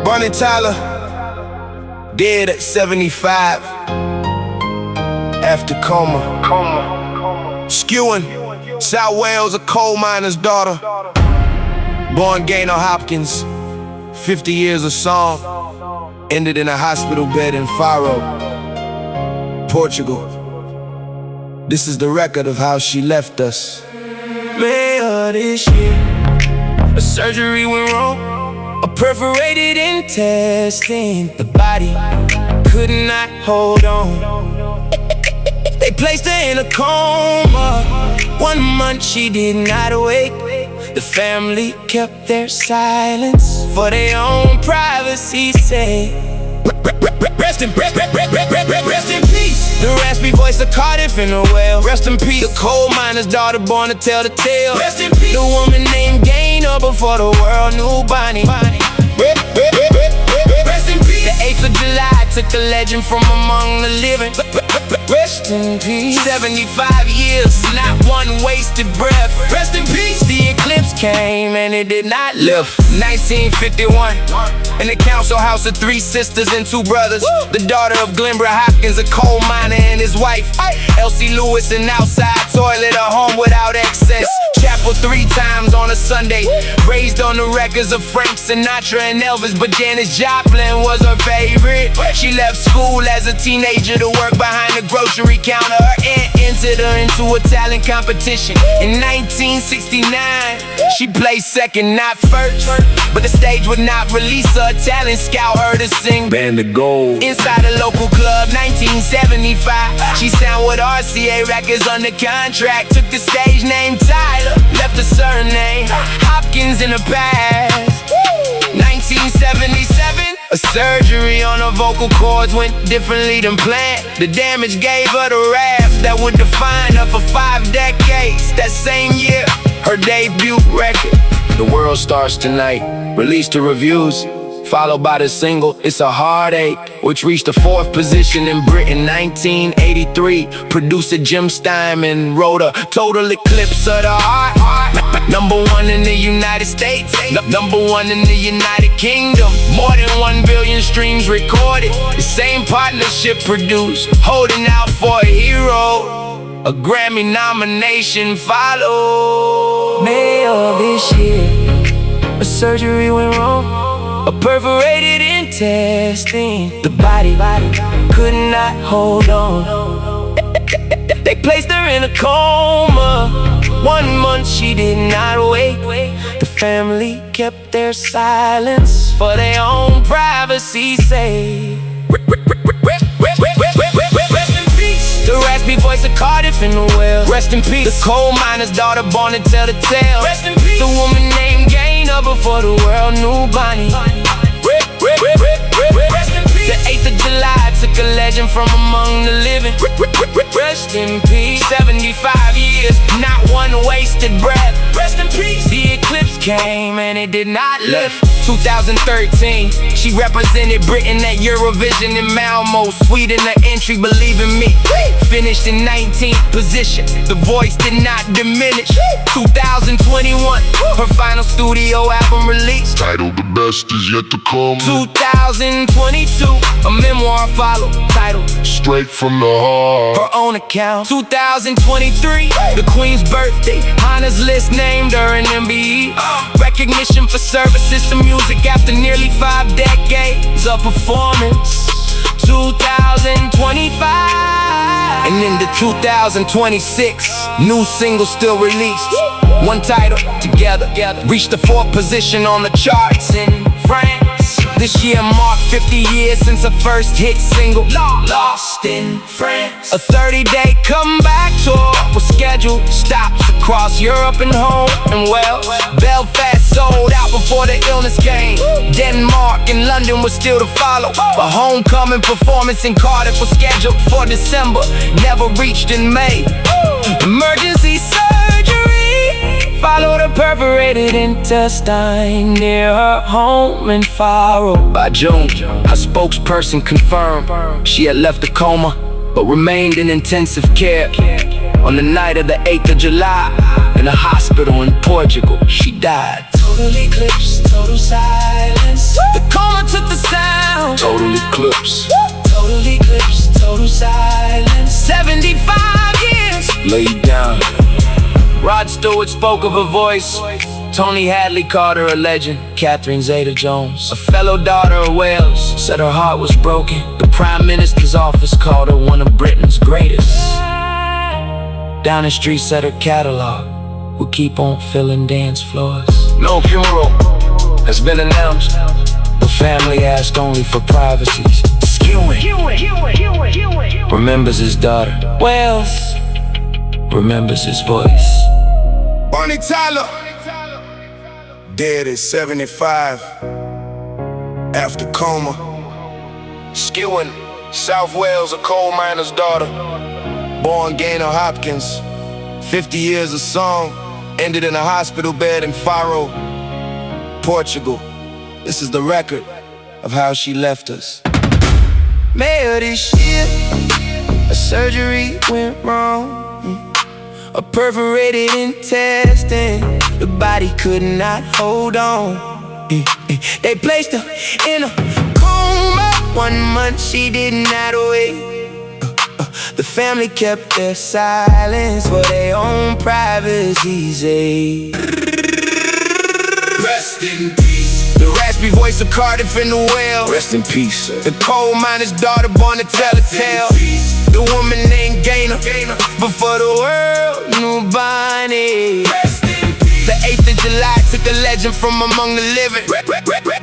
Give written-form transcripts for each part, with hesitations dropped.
Bonnie Tyler, dead at 75, after coma. Skewen, South Wales, a coal miner's daughter. Born Gaynor Hopkins, 50 years of song, ended in a hospital bed in Faro, Portugal. This is the record of how she left us. May of this year, a surgery went wrong, a perforated intestine. The body could not hold on. They placed her in a coma. 1 month she did not awake. The family kept their silence for their own privacy sake. Rest in peace. The raspy voice of Cardiff in the well. Rest in peace. The coal miner's daughter born to tell the tale. Rest in peace. The woman named Gaynor before the world knew Bonnie. Rest in peace. The 8th of July took the legend from among the living. Rest in peace. 75 years, not one wasted breath. Rest in peace. The eclipse came and it did not live. 1951, in the council house of 3 sisters and 2 brothers. The daughter of Glenborough Hopkins, a coal miner, and his wife Elsie Lewis, an outside toilet, a home without excess. Chapel 3 times on a Sunday. Raised on the records of Frank Sinatra and Elvis, but Janis Joplin was her favorite. She left school as a teenager to work behind the grocery counter. Her aunt entered her into a talent competition. In 1969, she placed second, not first, but the stage would not release her. A talent scout heard her sing Band of Gold inside a local club. 1975, she signed with RCA Records under contract. Took the stage name Tyler, left the surname Hopkins in the past. 1977, a surgery on her vocal cords went differently than planned. The damage gave her the rap that would define her for 5 decades. That same year, her debut record, The World Starts Tonight, released to reviews, followed by the single It's a Heartache, which reached the 4th position in Britain. 1983, producer Jim Steinman wrote a total eclipse of the heart. #1 in the United States, #1 in the United Kingdom. More than 1 billion streams recorded. The same partnership produced Holding Out for a Hero. A Grammy nomination followed. May of this year, a surgery went wrong, a perforated intestine. The body could not hold on. They placed her in a coma. 1 month she did not wake. The family kept their silence for their own privacy sake. Rest in peace. The raspy voice of Cardiff in the well. Rest in peace. The coal miner's daughter born to tell the tale. Rest in peace. The woman named Gaynor before the world knew Bonnie. Rest in peace. The 8th of July took a legend from among the living. Rest in peace. 75 years, not one wasted breath. Rest in peace. The eclipse came and it did not live. 2013, she represented Britain at Eurovision in Malmo, Sweden. Her entry, Believe in Me, finished in 19th position. The voice did not diminish. 2021, her final studio album released, titled The Best Is Yet to Come. 2022, a memoir followed, titled Straight from the Heart. Her own account. 2023, the Queen's birthday, honors list named her an MBE. Recognition for services to music after nearly 5 decades of performance. 2025, and into 2026, new single still released. One title, Together, reached the 4th position on the charts in France. This year marked 50 years since her first hit single, Lost in France. A 30-day comeback tour was scheduled. Stops across Europe and home and Welsh. Belfast sold out before the illness came. Denmark and London was still to follow. A homecoming performance in Cardiff was scheduled for December, never reached in May. Emergency surgery followed a perforated intestine near her home in Faro. By June, her spokesperson confirmed she had left the coma, but remained in intensive care. On the night of the 8th of July, in a hospital in Portugal, she died. Total eclipse, total silence. The coma took Eclipse. Total eclipse, total silence. 75 years Laid down. Rod Stewart spoke of her voice. Tony Hadley called her a legend. Catherine Zeta-Jones, a fellow daughter of Wales, said her heart was broken. The Prime Minister's office called her one of Britain's greatest. Downing Street said her catalog would keep on filling dance floors. No funeral Has been announced. The family asked only for privacy. Skewen remembers his daughter. Wales remembers his voice. Bonnie Tyler, dead at 75, after coma. Skewen, South Wales, a coal miner's daughter, born Gaynor Hopkins. 50 years of song, ended in a hospital bed in Faro, Portugal. This is the record of how she left us. May of this year, a surgery went wrong. A perforated intestine, the body could not hold on. They placed her in a coma. 1 month she did not wake. The family kept their silence for their own privacy. Rest in peace. The raspy voice of Cardiff in the well. Rest in peace. The coal miner's daughter born to tell a tale. The woman named Gaynor, before the world knew Bonnie. The 8th of July took a legend from among the living.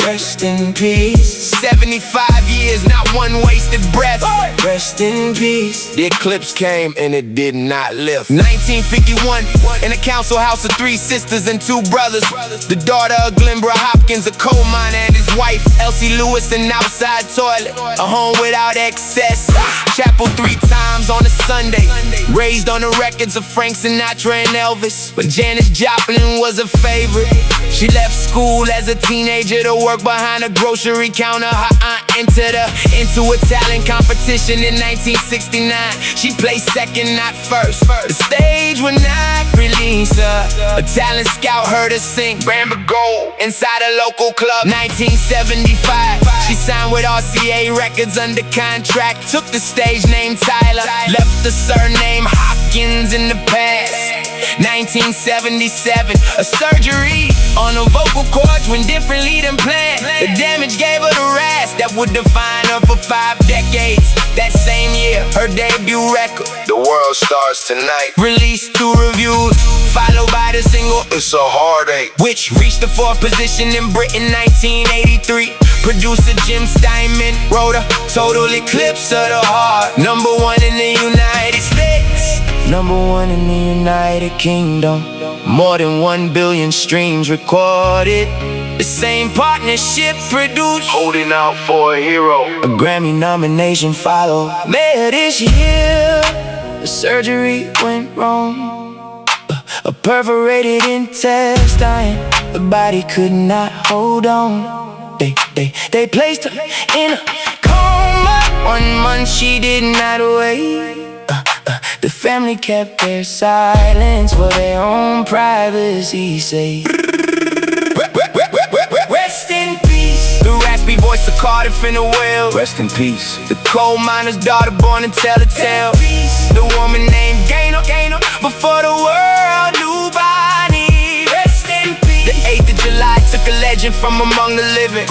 Rest in peace. 75 years, not one wasted breath. Rest in peace. The eclipse came and it did not lift. 1951, in a council house of 3 sisters and 2 brothers. The daughter of Glenborough Hopkins, a coal miner, and his wife, Elsie Lewis, an outside toilet. A home without excess. Chapel 3 times on a Sunday. Raised on the records of Frank Sinatra and Elvis, but Janis Joplin was a favorite. She left school as a teenager to work behind a grocery counter. Her aunt entered her into a talent competition in 1969. She placed second, not first. The stage would not release her. A talent scout heard her sing Bamba Gold inside a local club. 1975, she signed with RCA Records under contract. Took the stage name Tyler, left the surname Hopkins in the past. 1977, a surgery on her vocal cords went differently than planned. The damage gave her the rasp that would define her for 5 decades. That same year, her debut record, The World Starts Tonight, released 2 reviews, followed by the single It's a Heartache, which reached the 4th position in Britain 1983. Producer Jim Steinman wrote a total eclipse of the heart. #1 in the United States, #1 in the United Kingdom. More than 1 billion streams recorded. The same partnership produced Holding Out for a Hero. a Grammy nomination followed. May of this year, the surgery went wrong. A perforated intestine, the body could not hold on. They placed her in a coma. 1 month she did not wake. The family kept their silence for their own privacy's sake. Rest in peace. The raspy voice of Cardiff in the well. Rest in peace. The coal miner's daughter born to tell a tale. The woman named Gaynor, before the world knew Bonnie. Rest in peace. The 8th of July took a legend from among the living.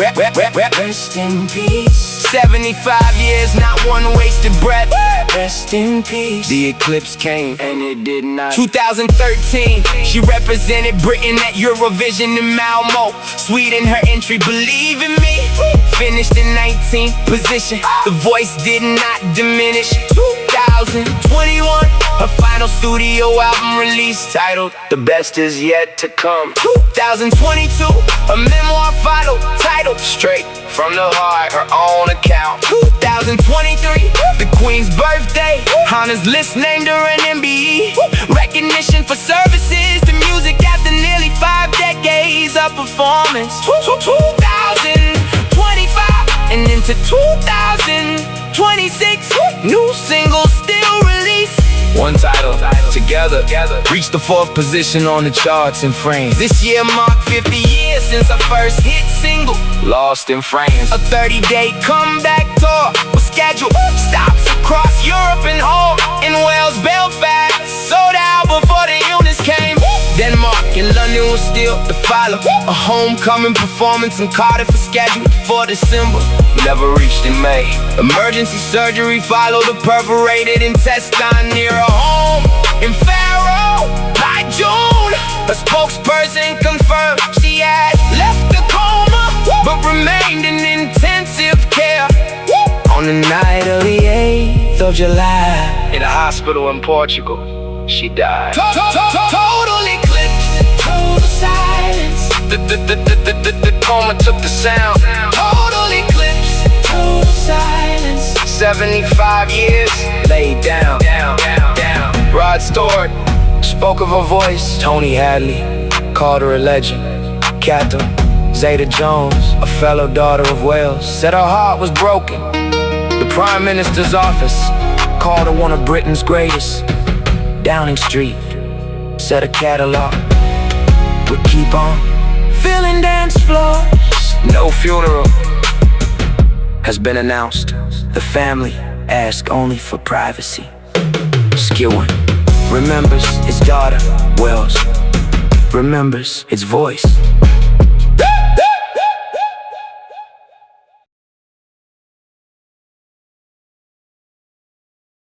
Rest in peace. 75 years, not one wasted breath. Rest in peace. The eclipse came and it did not. 2013, she represented Britain at Eurovision in Malmo. Sweden, her entry, Believe in Me, finished in 19th position. The voice did not diminish. 2021, her final studio album release titled The Best Is Yet to Come. 2022, a memoir followed titled Straight from the Heart, her own account. 2023, the Queen's birthday, honors list named her an MBE. Recognition for services to music after nearly 5 decades of performance. 2025 and into 2026, new singles still released. One title, Together, reached the 4th position on the charts in France. This year marked 50 years since our first hit single, Lost in Frames. A 30-day comeback tour was scheduled. Stops across Europe and home. In Wales, Belfast, sold out before the units came. Denmark and London was still to follow. A homecoming performance in Cardiff was scheduled for December. Never reached in May. Emergency surgery followed a perforated intestine near her home in Faro. By June, a spokesperson confirmed she had left the coma, but remained in intensive care. On the night of the 8th of July, In a hospital in Portugal, she died. Total eclipse, total silence. The coma took the sound. Total eclipse, total silence. 75 years laid down. Rod Stewart spoke of her voice. Tony Hadley called her a legend. Catherine Zeta-Jones, a fellow daughter of Wales, said her heart was broken. The Prime Minister's office called her one of Britain's greatest. Downing Street said a catalog would keep on filling dance floors. No funeral has been announced. The family asked only for privacy. Skewen remembers his daughter. Welsh remembers his voice.